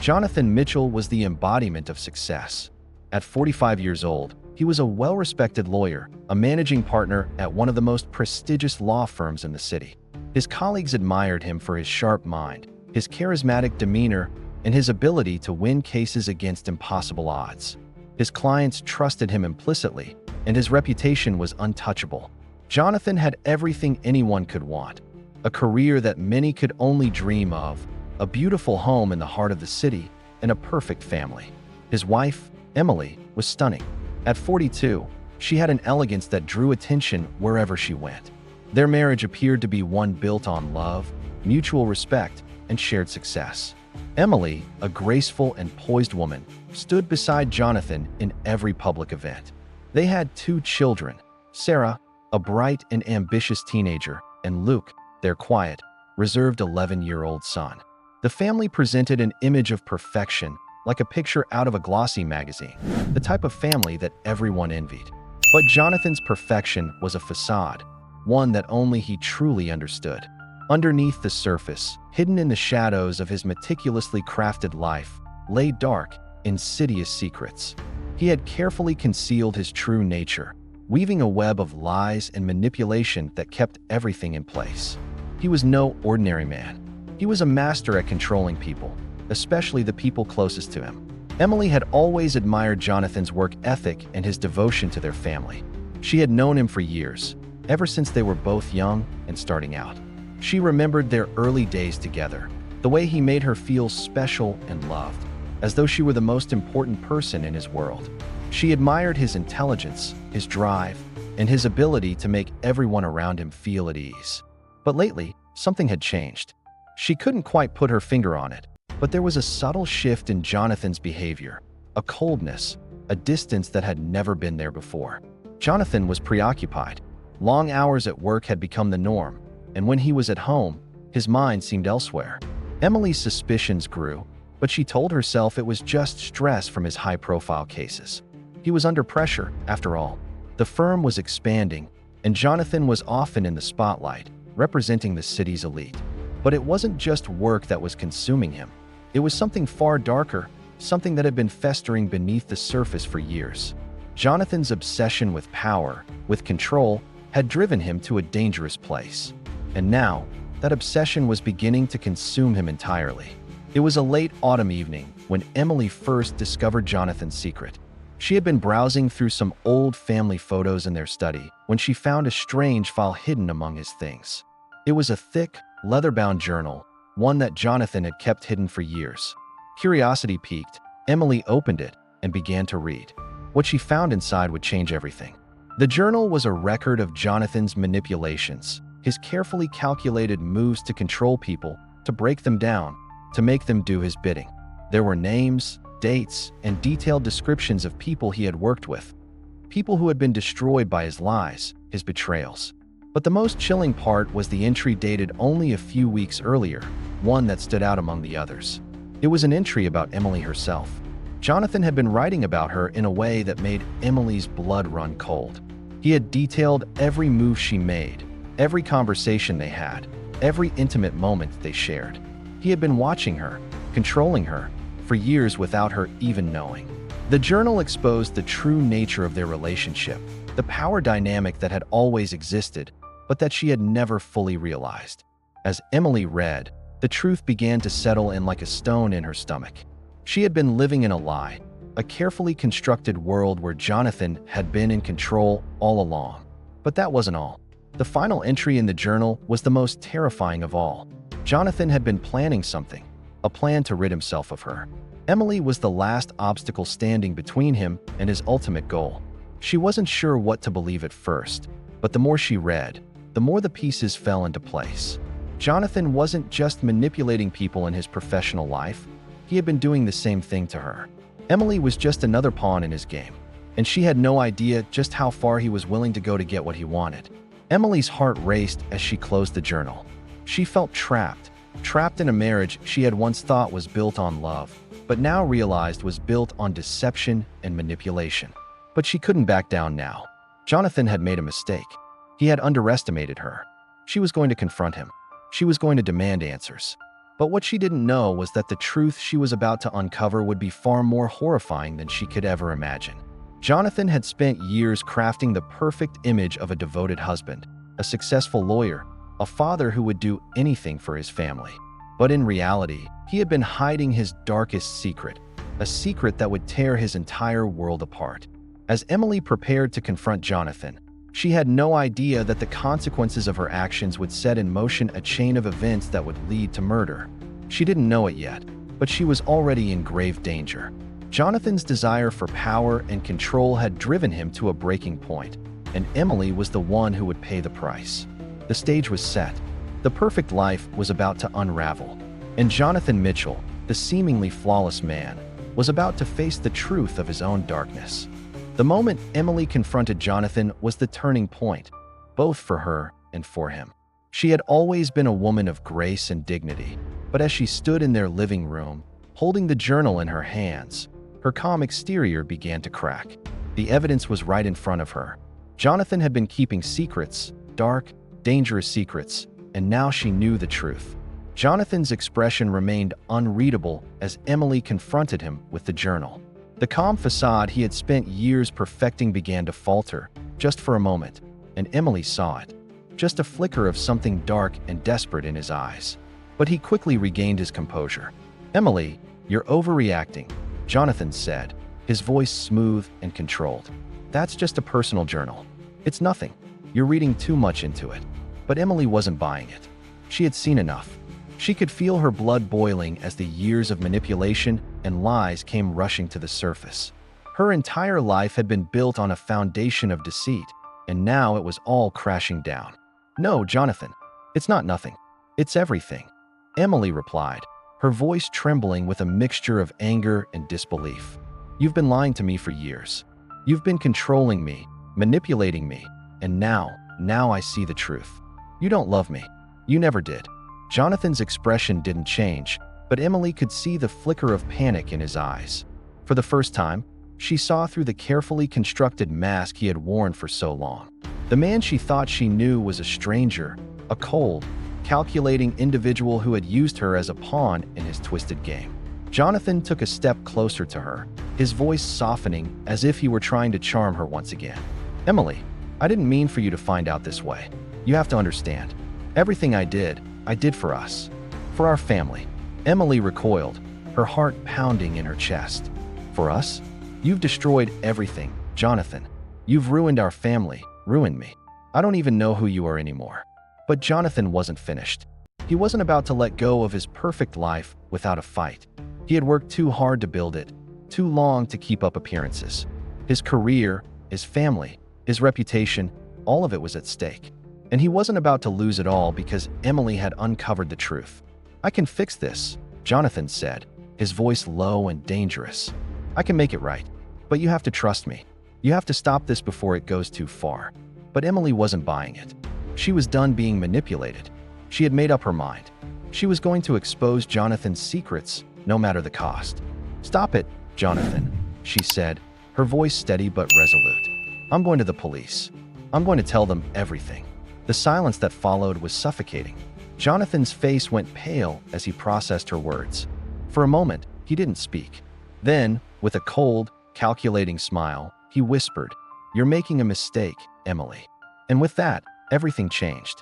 Jonathan Mitchell was the embodiment of success. At 45 years old, he was a well-respected lawyer, a managing partner at one of the most prestigious law firms in the city. His colleagues admired him for his sharp mind, his charismatic demeanor, and his ability to win cases against impossible odds. His clients trusted him implicitly, and his reputation was untouchable. Jonathan had everything anyone could want: a career that many could only dream of, a beautiful home in the heart of the city, and a perfect family. His wife, Emily, was stunning. At 42, she had an elegance that drew attention wherever she went. Their marriage appeared to be one built on love, mutual respect, and shared success. Emily, a graceful and poised woman, stood beside Jonathan in every public event. They had 2 children, Sarah, a bright and ambitious teenager, and Luke, their quiet, reserved 11-year-old son. The family presented an image of perfection, like a picture out of a glossy magazine, the type of family that everyone envied. But Jonathan's perfection was a facade, one that only he truly understood. Underneath the surface, hidden in the shadows of his meticulously crafted life, lay dark, insidious secrets. He had carefully concealed his true nature, weaving a web of lies and manipulation that kept everything in place. He was no ordinary man. He was a master at controlling people, especially the people closest to him. Emily had always admired Jonathan's work ethic and his devotion to their family. She had known him for years, ever since they were both young and starting out. She remembered their early days together, the way he made her feel special and loved, as though she were the most important person in his world. She admired his intelligence, his drive, and his ability to make everyone around him feel at ease. But lately, something had changed. She couldn't quite put her finger on it, but there was a subtle shift in Jonathan's behavior, a coldness, a distance that had never been there before. Jonathan was preoccupied. Long hours at work had become the norm, and when he was at home, his mind seemed elsewhere. Emily's suspicions grew, but she told herself it was just stress from his high-profile cases. He was under pressure, after all. The firm was expanding, and Jonathan was often in the spotlight, representing the city's elite. But it wasn't just work that was consuming him. It was something far darker, something that had been festering beneath the surface for years. Jonathan's obsession with power, with control, had driven him to a dangerous place. And now, that obsession was beginning to consume him entirely. It was a late autumn evening when Emily first discovered Jonathan's secret. She had been browsing through some old family photos in their study when she found a strange file hidden among his things. It was a thick, leather-bound journal, one that Jonathan had kept hidden for years. Curiosity piqued, Emily opened it and began to read. What she found inside would change everything. The journal was a record of Jonathan's manipulations, his carefully calculated moves to control people, to break them down, to make them do his bidding. There were names, dates, and detailed descriptions of people he had worked with, people who had been destroyed by his lies, his betrayals. But the most chilling part was the entry dated only a few weeks earlier, one that stood out among the others. It was an entry about Emily herself. Jonathan had been writing about her in a way that made Emily's blood run cold. He had detailed every move she made, every conversation they had, every intimate moment they shared. He had been watching her, controlling her, for years without her even knowing. The journal exposed the true nature of their relationship, the power dynamic that had always existed, but that she had never fully realized. As Emily read, the truth began to settle in like a stone in her stomach. She had been living in a lie, a carefully constructed world where Jonathan had been in control all along. But that wasn't all. The final entry in the journal was the most terrifying of all. Jonathan had been planning something, a plan to rid himself of her. Emily was the last obstacle standing between him and his ultimate goal. She wasn't sure what to believe at first, but the more she read, the more the pieces fell into place. Jonathan wasn't just manipulating people in his professional life, he had been doing the same thing to her. Emily was just another pawn in his game, and she had no idea just how far he was willing to go to get what he wanted. Emily's heart raced as she closed the journal. She felt trapped in a marriage she had once thought was built on love, but now realized was built on deception and manipulation. But she couldn't back down now. Jonathan had made a mistake. He had underestimated her. She was going to confront him. She was going to demand answers. But what she didn't know was that the truth she was about to uncover would be far more horrifying than she could ever imagine. Jonathan had spent years crafting the perfect image of a devoted husband, a successful lawyer, a father who would do anything for his family. But in reality, he had been hiding his darkest secret, a secret that would tear his entire world apart. As Emily prepared to confront Jonathan, she had no idea that the consequences of her actions would set in motion a chain of events that would lead to murder. She didn't know it yet, but she was already in grave danger. Jonathan's desire for power and control had driven him to a breaking point, and Emily was the one who would pay the price. The stage was set. The perfect life was about to unravel, and Jonathan Mitchell, the seemingly flawless man, was about to face the truth of his own darkness. The moment Emily confronted Jonathan was the turning point, both for her and for him. She had always been a woman of grace and dignity, but as she stood in their living room, holding the journal in her hands, her calm exterior began to crack. The evidence was right in front of her. Jonathan had been keeping secrets, dark, dangerous secrets, and now she knew the truth. Jonathan's expression remained unreadable as Emily confronted him with the journal. The calm facade he had spent years perfecting began to falter, just for a moment, and Emily saw it. Just a flicker of something dark and desperate in his eyes. But he quickly regained his composure. "Emily, you're overreacting," Jonathan said, his voice smooth and controlled. "That's just a personal journal. It's nothing. You're reading too much into it." But Emily wasn't buying it. She had seen enough. She could feel her blood boiling as the years of manipulation and lies came rushing to the surface. Her entire life had been built on a foundation of deceit, and now it was all crashing down. "No, Jonathan, it's not nothing. It's everything," Emily replied, her voice trembling with a mixture of anger and disbelief. "You've been lying to me for years. You've been controlling me, manipulating me, and now I see the truth. You don't love me. You never did." Jonathan's expression didn't change, but Emily could see the flicker of panic in his eyes. For the first time, she saw through the carefully constructed mask he had worn for so long. The man she thought she knew was a stranger, a cold, calculating individual who had used her as a pawn in his twisted game. Jonathan took a step closer to her, his voice softening as if he were trying to charm her once again. "Emily, I didn't mean for you to find out this way. You have to understand. Everything I did for us. For our family." Emily recoiled, her heart pounding in her chest. "For us? You've destroyed everything, Jonathan. You've ruined our family, ruined me. I don't even know who you are anymore." But Jonathan wasn't finished. He wasn't about to let go of his perfect life without a fight. He had worked too hard to build it, too long to keep up appearances. His career, his family, his reputation, all of it was at stake. And he wasn't about to lose it all because Emily had uncovered the truth. "I can fix this," Jonathan said, his voice low and dangerous. "I can make it right. But you have to trust me. You have to stop this before it goes too far." But Emily wasn't buying it. She was done being manipulated. She had made up her mind. She was going to expose Jonathan's secrets, no matter the cost. "Stop it, Jonathan," she said, her voice steady but resolute. "I'm going to the police. I'm going to tell them everything." The silence that followed was suffocating. Jonathan's face went pale as he processed her words. For a moment, he didn't speak. Then, with a cold, calculating smile, he whispered, "You're making a mistake, Emily." And with that, everything changed.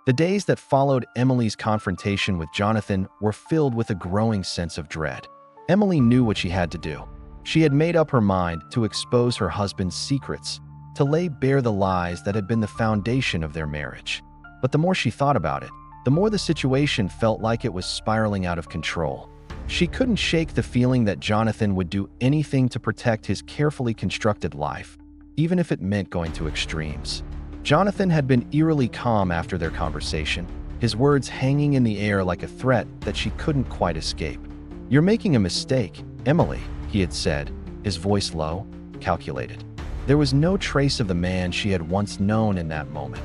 The days that followed Emily's confrontation with Jonathan were filled with a growing sense of dread. Emily knew what she had to do. She had made up her mind to expose her husband's secrets, to lay bare the lies that had been the foundation of their marriage. But the more she thought about it, the more the situation felt like it was spiraling out of control. She couldn't shake the feeling that Jonathan would do anything to protect his carefully constructed life, even if it meant going to extremes. Jonathan had been eerily calm after their conversation, his words hanging in the air like a threat that she couldn't quite escape. "You're making a mistake, Emily," he had said, his voice low, calculated. There was no trace of the man she had once known in that moment.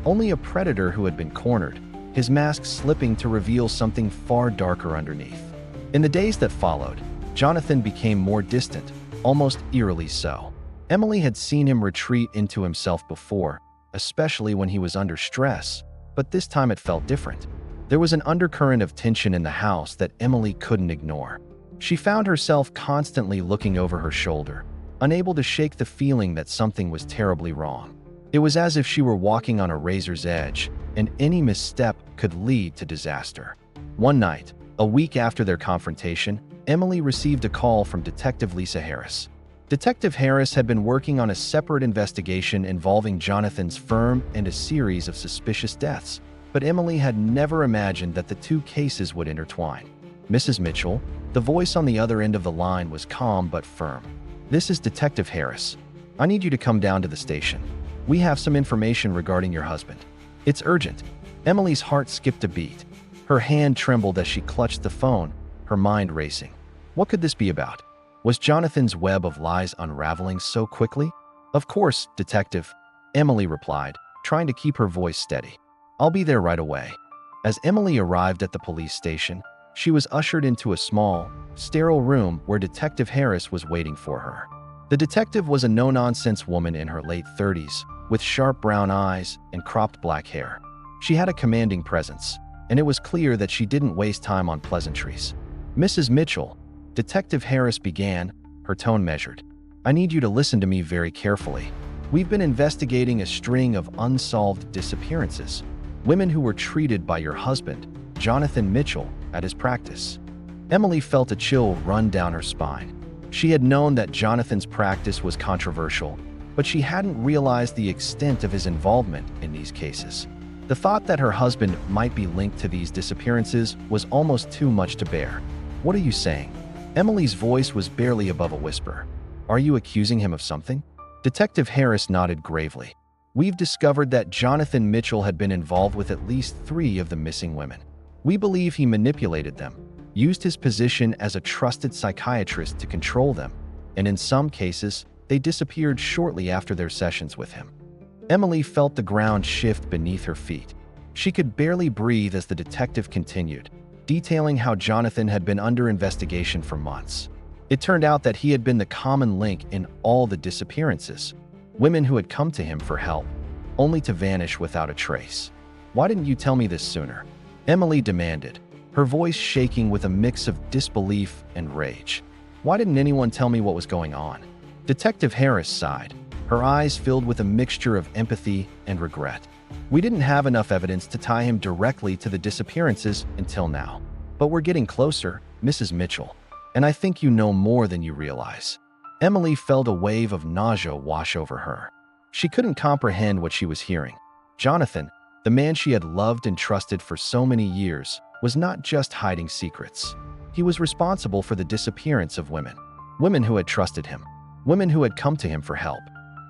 Only a predator who had been cornered, his mask slipping to reveal something far darker underneath. In the days that followed, Jonathan became more distant, almost eerily so. Emily had seen him retreat into himself before, especially when he was under stress, but this time it felt different. There was an undercurrent of tension in the house that Emily couldn't ignore. She found herself constantly looking over her shoulder, unable to shake the feeling that something was terribly wrong. It was as if she were walking on a razor's edge, and any misstep could lead to disaster. One night, a week after their confrontation, Emily received a call from Detective Lisa Harris. Detective Harris had been working on a separate investigation involving Jonathan's firm and a series of suspicious deaths, but Emily had never imagined that the two cases would intertwine. "Mrs. Mitchell," the voice on the other end of the line was calm but firm. "This is Detective Harris. I need you to come down to the station. We have some information regarding your husband. It's urgent." Emily's heart skipped a beat. Her hand trembled as she clutched the phone, her mind racing. What could this be about? Was Jonathan's web of lies unraveling so quickly? "Of course, Detective," Emily replied, trying to keep her voice steady. "I'll be there right away." As Emily arrived at the police station, she was ushered into a small, sterile room where Detective Harris was waiting for her. The detective was a no-nonsense woman in her late 30s, with sharp brown eyes and cropped black hair. She had a commanding presence, and it was clear that she didn't waste time on pleasantries. "Mrs. Mitchell," Detective Harris began, her tone measured. "I need you to listen to me very carefully. We've been investigating a string of unsolved disappearances, women who were treated by your husband, Jonathan Mitchell, at his practice." Emily felt a chill run down her spine. She had known that Jonathan's practice was controversial, but she hadn't realized the extent of his involvement in these cases. The thought that her husband might be linked to these disappearances was almost too much to bear. "What are you saying?" Emily's voice was barely above a whisper. "Are you accusing him of something?" Detective Harris nodded gravely. "We've discovered that Jonathan Mitchell had been involved with at least 3 of the missing women. We believe he manipulated them, used his position as a trusted psychiatrist to control them, and in some cases, they disappeared shortly after their sessions with him." Emily felt the ground shift beneath her feet. She could barely breathe as the detective continued, detailing how Jonathan had been under investigation for months. It turned out that he had been the common link in all the disappearances, women who had come to him for help, only to vanish without a trace. "Why didn't you tell me this sooner?" Emily demanded, her voice shaking with a mix of disbelief and rage. "Why didn't anyone tell me what was going on?" Detective Harris sighed, her eyes filled with a mixture of empathy and regret. "We didn't have enough evidence to tie him directly to the disappearances until now. But we're getting closer, Mrs. Mitchell, and I think you know more than you realize." Emily felt a wave of nausea wash over her. She couldn't comprehend what she was hearing. Jonathan, the man she had loved and trusted for so many years, was not just hiding secrets. He was responsible for the disappearance of women. Women who had trusted him. Women who had come to him for help.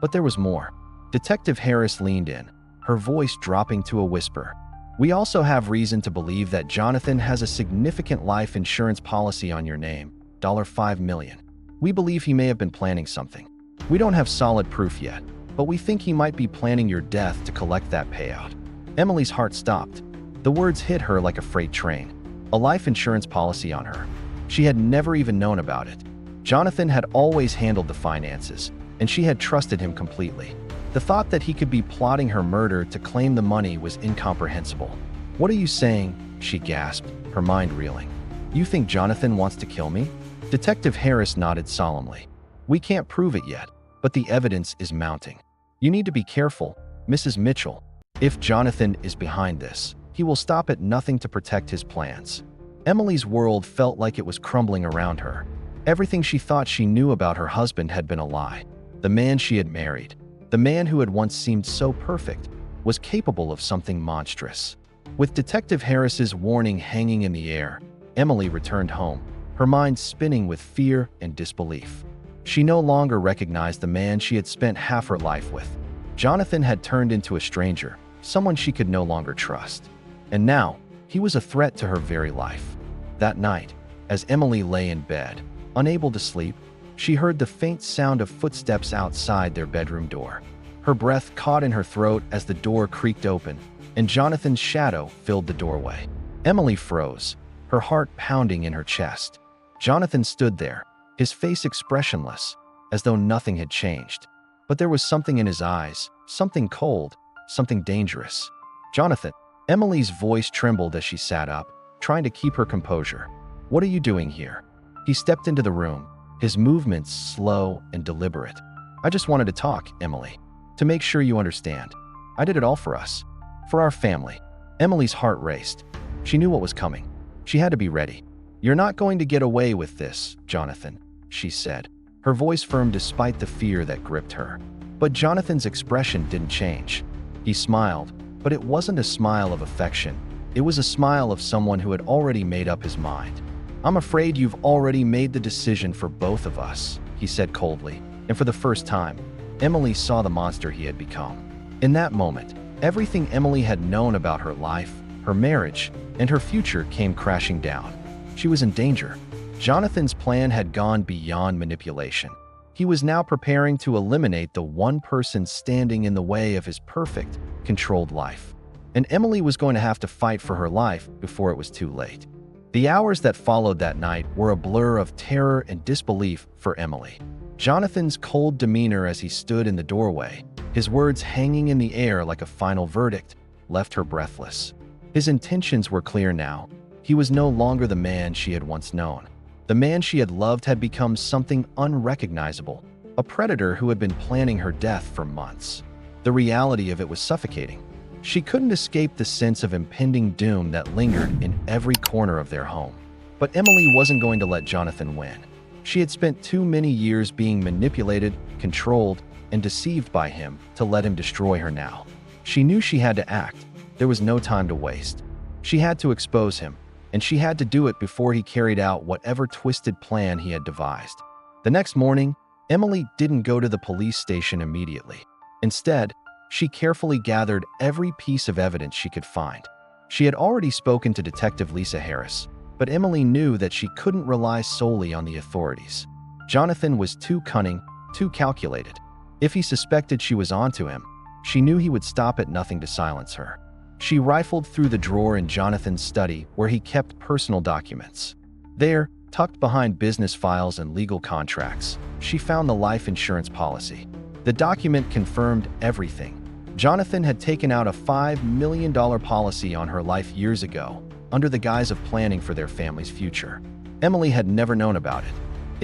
But there was more. Detective Harris leaned in, her voice dropping to a whisper. "We also have reason to believe that Jonathan has a significant life insurance policy on your name, $5 million. We believe he may have been planning something. We don't have solid proof yet, but we think he might be planning your death to collect that payout." Emily's heart stopped. The words hit her like a freight train. A life insurance policy on her. She had never even known about it. Jonathan had always handled the finances, and she had trusted him completely. The thought that he could be plotting her murder to claim the money was incomprehensible. "What are you saying?" she gasped, her mind reeling. "You think Jonathan wants to kill me?" Detective Harris nodded solemnly. "We can't prove it yet, but the evidence is mounting. You need to be careful, Mrs. Mitchell. If Jonathan is behind this, he will stop at nothing to protect his plans." Emily's world felt like it was crumbling around her. Everything she thought she knew about her husband had been a lie. The man she had married, the man who had once seemed so perfect, was capable of something monstrous. With Detective Harris's warning hanging in the air, Emily returned home, her mind spinning with fear and disbelief. She no longer recognized the man she had spent half her life with. Jonathan had turned into a stranger, someone she could no longer trust. And now, he was a threat to her very life. That night, as Emily lay in bed, unable to sleep, she heard the faint sound of footsteps outside their bedroom door. Her breath caught in her throat as the door creaked open, and Jonathan's shadow filled the doorway. Emily froze, her heart pounding in her chest. Jonathan stood there, his face expressionless, as though nothing had changed. But there was something in his eyes, something cold, something dangerous. "Jonathan!" Emily's voice trembled as she sat up, trying to keep her composure. "What are you doing here?" He stepped into the room, his movements slow and deliberate. "I just wanted to talk, Emily. To make sure you understand. I did it all for us. For our family." Emily's heart raced. She knew what was coming. She had to be ready. "You're not going to get away with this, Jonathan," she said, her voice firm despite the fear that gripped her. But Jonathan's expression didn't change. He smiled, but it wasn't a smile of affection. It was a smile of someone who had already made up his mind. "I'm afraid you've already made the decision for both of us," he said coldly, and for the first time, Emily saw the monster he had become. In that moment, everything Emily had known about her life, her marriage, and her future came crashing down. She was in danger. Jonathan's plan had gone beyond manipulation. He was now preparing to eliminate the one person standing in the way of his perfect, controlled life. And Emily was going to have to fight for her life before it was too late. The hours that followed that night were a blur of terror and disbelief for Emily. Jonathan's cold demeanor as he stood in the doorway, his words hanging in the air like a final verdict, left her breathless. His intentions were clear now. He was no longer the man she had once known. The man she had loved had become something unrecognizable, a predator who had been planning her death for months. The reality of it was suffocating. She couldn't escape the sense of impending doom that lingered in every corner of their home. But Emily wasn't going to let Jonathan win. She had spent too many years being manipulated, controlled, and deceived by him to let him destroy her now. She knew she had to act. There was no time to waste. She had to expose him, and she had to do it before he carried out whatever twisted plan he had devised. The next morning, Emily didn't go to the police station immediately. Instead, she carefully gathered every piece of evidence she could find. She had already spoken to Detective Lisa Harris, but Emily knew that she couldn't rely solely on the authorities. Jonathan was too cunning, too calculated. If he suspected she was onto him, she knew he would stop at nothing to silence her. She rifled through the drawer in Jonathan's study where he kept personal documents. There, tucked behind business files and legal contracts, she found the life insurance policy. The document confirmed everything. Jonathan had taken out a $5 million policy on her life years ago, under the guise of planning for their family's future. Emily had never known about it.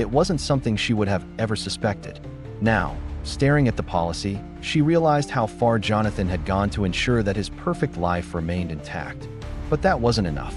It wasn't something she would have ever suspected. Now, staring at the policy, she realized how far Jonathan had gone to ensure that his perfect life remained intact. But that wasn't enough.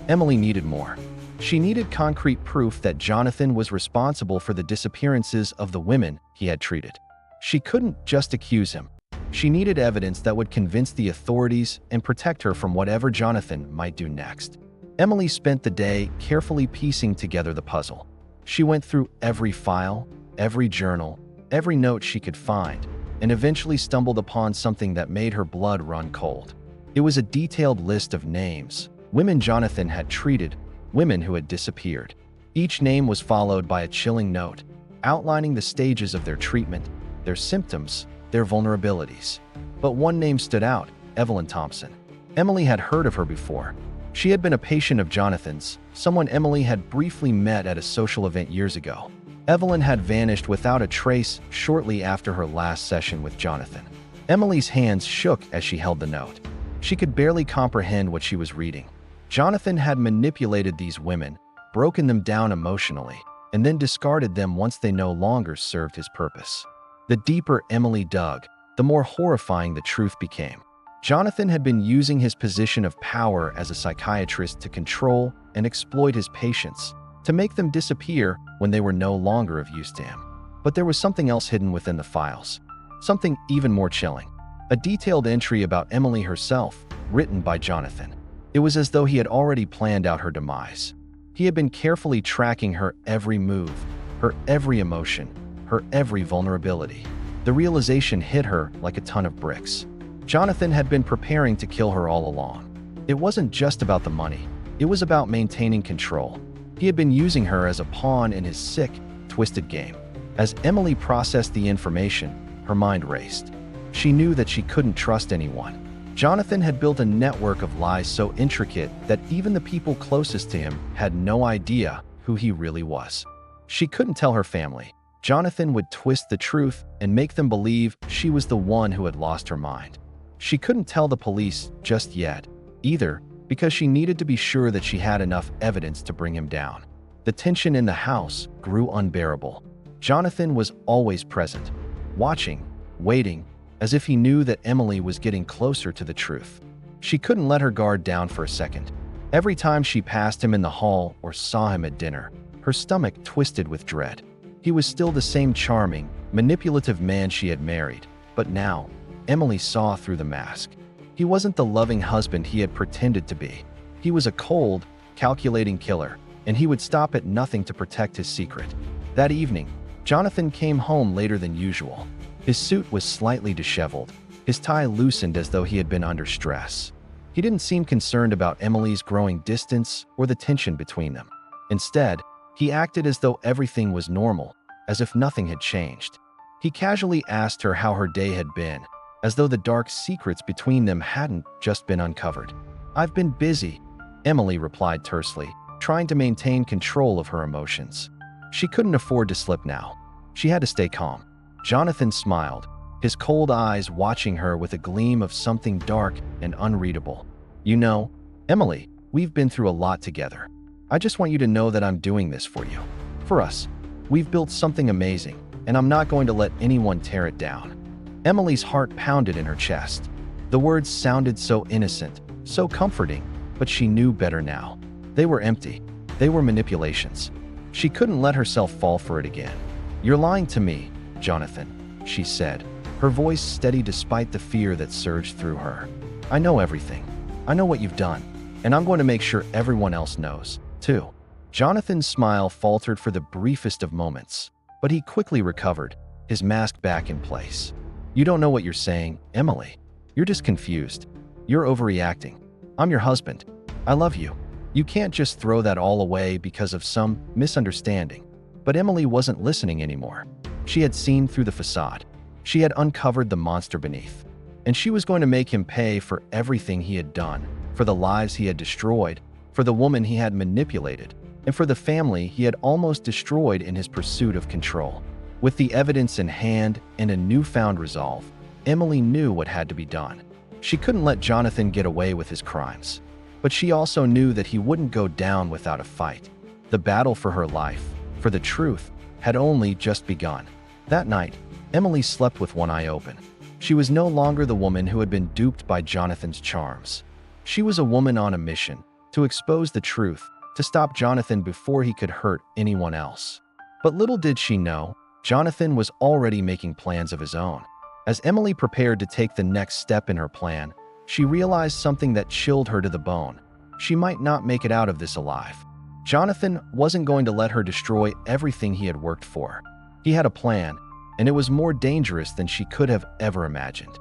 Emily needed more. She needed concrete proof that Jonathan was responsible for the disappearances of the women he had treated. She couldn't just accuse him. She needed evidence that would convince the authorities and protect her from whatever Jonathan might do next. Emily spent the day carefully piecing together the puzzle. She went through every file, every journal, every note she could find, and eventually stumbled upon something that made her blood run cold. It was a detailed list of names, women Jonathan had treated, women who had disappeared. Each name was followed by a chilling note, outlining the stages of their treatment, their symptoms, their vulnerabilities. But one name stood out, Evelyn Thompson. Emily had heard of her before. She had been a patient of Jonathan's, someone Emily had briefly met at a social event years ago. Evelyn had vanished without a trace shortly after her last session with Jonathan. Emily's hands shook as she held the note. She could barely comprehend what she was reading. Jonathan had manipulated these women, broken them down emotionally, and then discarded them once they no longer served his purpose. The deeper Emily dug, the more horrifying the truth became. Jonathan had been using his position of power as a psychiatrist to control and exploit his patients, to make them disappear when they were no longer of use to him. But there was something else hidden within the files, something even more chilling. A detailed entry about Emily herself, written by Jonathan. It was as though he had already planned out her demise. He had been carefully tracking her every move, her every emotion, her every vulnerability. The realization hit her like a ton of bricks. Jonathan had been preparing to kill her all along. It wasn't just about the money. It was about maintaining control. He had been using her as a pawn in his sick, twisted game. As Emily processed the information, her mind raced. She knew that she couldn't trust anyone. Jonathan had built a network of lies so intricate that even the people closest to him had no idea who he really was. She couldn't tell her family. Jonathan would twist the truth and make them believe she was the one who had lost her mind. She couldn't tell the police just yet. Either because she needed to be sure that she had enough evidence to bring him down. The tension in the house grew unbearable. Jonathan was always present, watching, waiting, as if he knew that Emily was getting closer to the truth. She couldn't let her guard down for a second. Every time she passed him in the hall or saw him at dinner, her stomach twisted with dread. He was still the same charming, manipulative man she had married, but now, Emily saw through the mask. He wasn't the loving husband he had pretended to be. He was a cold, calculating killer, and he would stop at nothing to protect his secret. That evening, Jonathan came home later than usual. His suit was slightly disheveled, his tie loosened as though he had been under stress. He didn't seem concerned about Emily's growing distance or the tension between them. Instead, he acted as though everything was normal, as if nothing had changed. He casually asked her how her day had been, as though the dark secrets between them hadn't just been uncovered. "I've been busy," Emily replied tersely, trying to maintain control of her emotions. She couldn't afford to slip now. She had to stay calm. Jonathan smiled, his cold eyes watching her with a gleam of something dark and unreadable. "You know, Emily, we've been through a lot together. I just want you to know that I'm doing this for you. For us. We've built something amazing, and I'm not going to let anyone tear it down." Emily's heart pounded in her chest. The words sounded so innocent, so comforting, but she knew better now. They were empty. They were manipulations. She couldn't let herself fall for it again. "You're lying to me, Jonathan," she said, her voice steady despite the fear that surged through her. "I know everything. I know what you've done, and I'm going to make sure everyone else knows, too." Jonathan's smile faltered for the briefest of moments, but he quickly recovered, his mask back in place. "You don't know what you're saying, Emily. You're just confused. You're overreacting. I'm your husband. I love you. You can't just throw that all away because of some misunderstanding." But Emily wasn't listening anymore. She had seen through the facade. She had uncovered the monster beneath. And she was going to make him pay for everything he had done, for the lives he had destroyed, for the woman he had manipulated, and for the family he had almost destroyed in his pursuit of control. With the evidence in hand and a newfound resolve, Emily knew what had to be done. She couldn't let Jonathan get away with his crimes. But she also knew that he wouldn't go down without a fight. The battle for her life, for the truth, had only just begun. That night, Emily slept with one eye open. She was no longer the woman who had been duped by Jonathan's charms. She was a woman on a mission, to expose the truth, to stop Jonathan before he could hurt anyone else. But little did she know, Jonathan was already making plans of his own. As Emily prepared to take the next step in her plan, she realized something that chilled her to the bone. She might not make it out of this alive. Jonathan wasn't going to let her destroy everything he had worked for. He had a plan, and it was more dangerous than she could have ever imagined.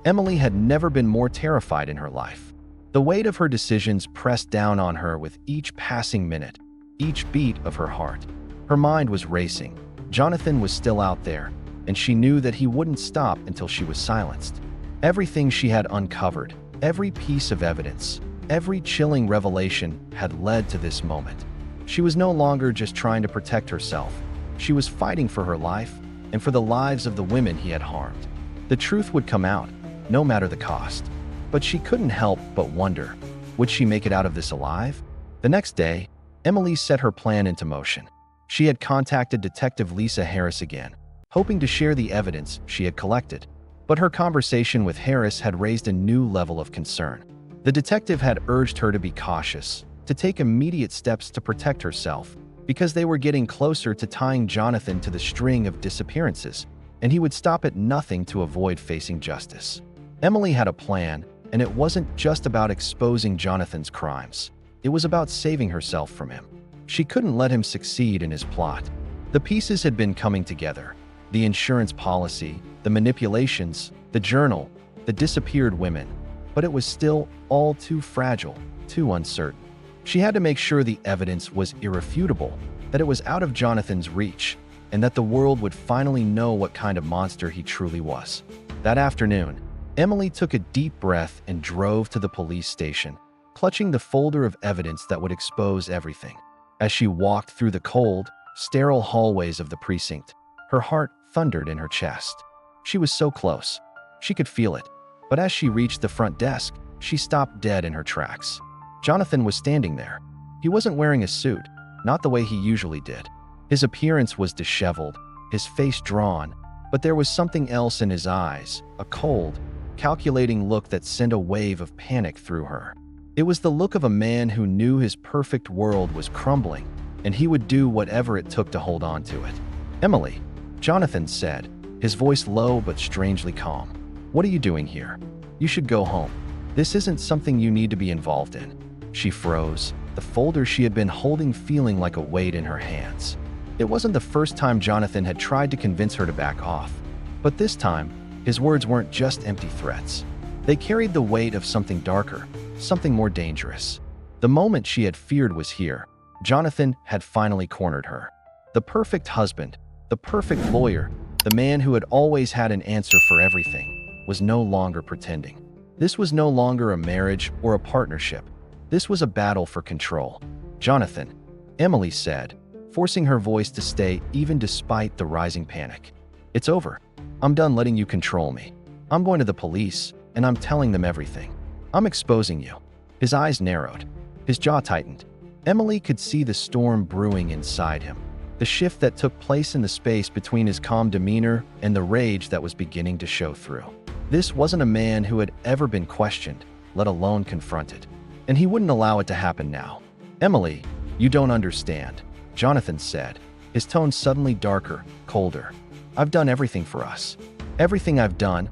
Emily had never been more terrified in her life. The weight of her decisions pressed down on her with each passing minute, each beat of her heart. Her mind was racing. Jonathan was still out there, and she knew that he wouldn't stop until she was silenced. Everything she had uncovered, every piece of evidence, every chilling revelation had led to this moment. She was no longer just trying to protect herself. She was fighting for her life and for the lives of the women he had harmed. The truth would come out, no matter the cost. But she couldn't help but wonder, would she make it out of this alive? The next day, Emily set her plan into motion. She had contacted Detective Lisa Harris again, hoping to share the evidence she had collected. But her conversation with Harris had raised a new level of concern. The detective had urged her to be cautious, to take immediate steps to protect herself, because they were getting closer to tying Jonathan to the string of disappearances, and he would stop at nothing to avoid facing justice. Emily had a plan, and it wasn't just about exposing Jonathan's crimes. It was about saving herself from him. She couldn't let him succeed in his plot. The pieces had been coming together. The insurance policy, the manipulations, the journal, the disappeared women. But it was still all too fragile, too uncertain. She had to make sure the evidence was irrefutable, that it was out of Jonathan's reach, and that the world would finally know what kind of monster he truly was. That afternoon, Emily took a deep breath and drove to the police station, clutching the folder of evidence that would expose everything. As she walked through the cold, sterile hallways of the precinct, her heart thundered in her chest. She was so close. She could feel it. But as she reached the front desk, She stopped dead in her tracks. Jonathan was standing there. He wasn't wearing a suit, not the way he usually did. His appearance was disheveled, his face drawn, but there was something else in his eyes, a cold, calculating look that sent a wave of panic through her. It was the look of a man who knew his perfect world was crumbling, and he would do whatever it took to hold on to it. "Emily," Jonathan said, his voice low but strangely calm. "What are you doing here? You should go home. This isn't something you need to be involved in." She froze, the folder she had been holding feeling like a weight in her hands. It wasn't the first time Jonathan had tried to convince her to back off, but this time, his words weren't just empty threats. They carried the weight of something darker, something more dangerous. The moment she had feared was here. Jonathan had finally cornered her. The perfect husband, the perfect lawyer, the man who had always had an answer for everything, was no longer pretending. This was no longer a marriage or a partnership. This was a battle for control. "Jonathan," Emily said, forcing her voice to stay even despite the rising panic. "It's over. I'm done letting you control me. I'm going to the police, and I'm telling them everything. I'm exposing you." His eyes narrowed. His jaw tightened. Emily could see the storm brewing inside him, the shift that took place in the space between his calm demeanor and the rage that was beginning to show through. This wasn't a man who had ever been questioned, let alone confronted, and he wouldn't allow it to happen now. "Emily, you don't understand," Jonathan said, his tone suddenly darker, colder. "I've done everything for us. Everything I've done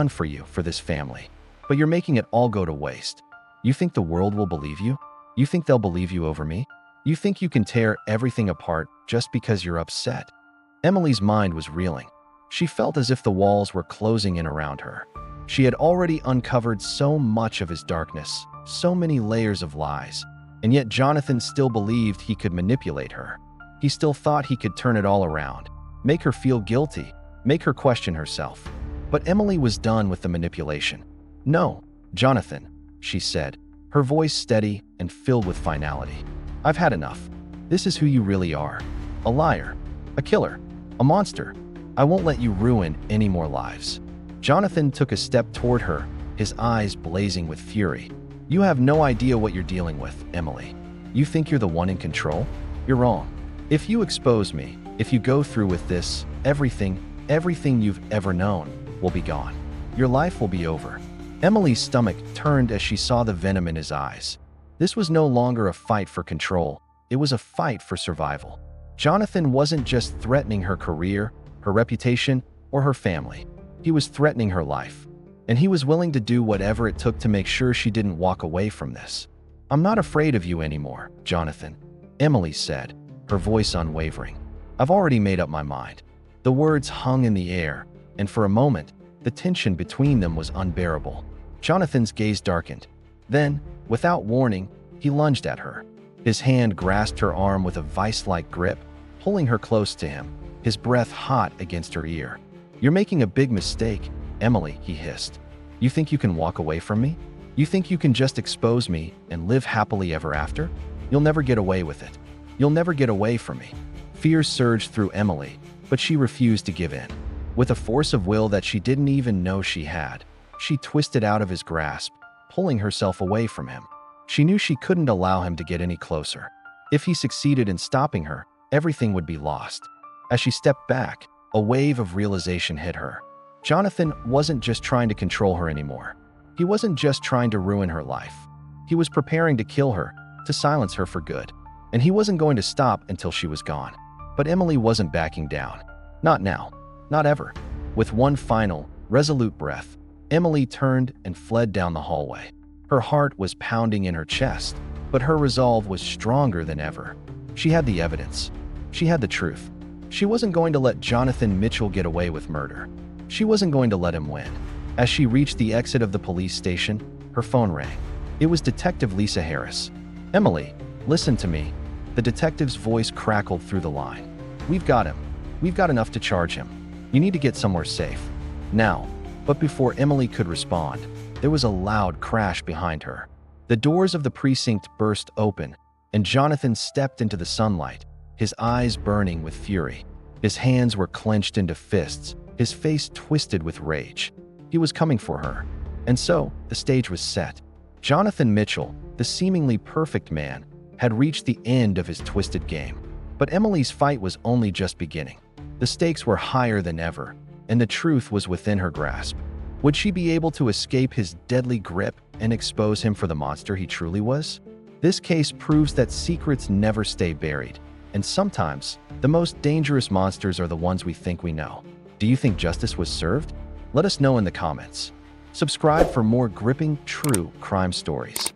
for you, for this family. But you're making it all go to waste. You think the world will believe you? You think they'll believe you over me? You think you can tear everything apart just because you're upset?" Emily's mind was reeling. She felt as if the walls were closing in around her. She had already uncovered so much of his darkness, so many layers of lies, and yet Jonathan still believed he could manipulate her. He still thought he could turn it all around, make her feel guilty, make her question herself. But Emily was done with the manipulation. "No, Jonathan," she said, her voice steady and filled with finality. "I've had enough. This is who you really are. A liar, a killer, a monster. I won't let you ruin any more lives." Jonathan took a step toward her, his eyes blazing with fury. "You have no idea what you're dealing with, Emily. You think you're the one in control? You're wrong. If you expose me, if you go through with this, everything you've ever known will be gone. Your life will be over." Emily's stomach turned as she saw the venom in his eyes. This was no longer a fight for control. It was a fight for survival. Jonathan wasn't just threatening her career, her reputation, or her family. He was threatening her life. And he was willing to do whatever it took to make sure she didn't walk away from this. "I'm not afraid of you anymore, Jonathan," Emily said, her voice unwavering. "I've already made up my mind." The words hung in the air, and for a moment, the tension between them was unbearable. Jonathan's gaze darkened. Then, without warning, he lunged at her. His hand grasped her arm with a vice-like grip, pulling her close to him, his breath hot against her ear. "You're making a big mistake, Emily," he hissed. "You think you can walk away from me? You think you can just expose me and live happily ever after? You'll never get away with it. You'll never get away from me." Fear surged through Emily, but she refused to give in. With a force of will that she didn't even know she had, she twisted out of his grasp, pulling herself away from him. She knew she couldn't allow him to get any closer. If he succeeded in stopping her, everything would be lost. As she stepped back, a wave of realization hit her. Jonathan wasn't just trying to control her anymore. He wasn't just trying to ruin her life. He was preparing to kill her, to silence her for good. And he wasn't going to stop until she was gone. But Emily wasn't backing down. Not now. Not ever. With one final, resolute breath, Emily turned and fled down the hallway. Her heart was pounding in her chest, but her resolve was stronger than ever. She had the evidence. She had the truth. She wasn't going to let Jonathan Mitchell get away with murder. She wasn't going to let him win. As she reached the exit of the police station, her phone rang. It was Detective Lisa Harris. "Emily, listen to me." The detective's voice crackled through the line. "We've got him. We've got enough to charge him. You need to get somewhere safe. Now." But before Emily could respond, there was a loud crash behind her. The doors of the precinct burst open, and Jonathan stepped into the sunlight, his eyes burning with fury. His hands were clenched into fists, his face twisted with rage. He was coming for her. And so, the stage was set. Jonathan Mitchell, the seemingly perfect man, had reached the end of his twisted game. But Emily's fight was only just beginning. The stakes were higher than ever, and the truth was within her grasp. Would she be able to escape his deadly grip and expose him for the monster he truly was? This case proves that secrets never stay buried, and sometimes, the most dangerous monsters are the ones we think we know. Do you think justice was served? Let us know in the comments. Subscribe for more gripping, true crime stories.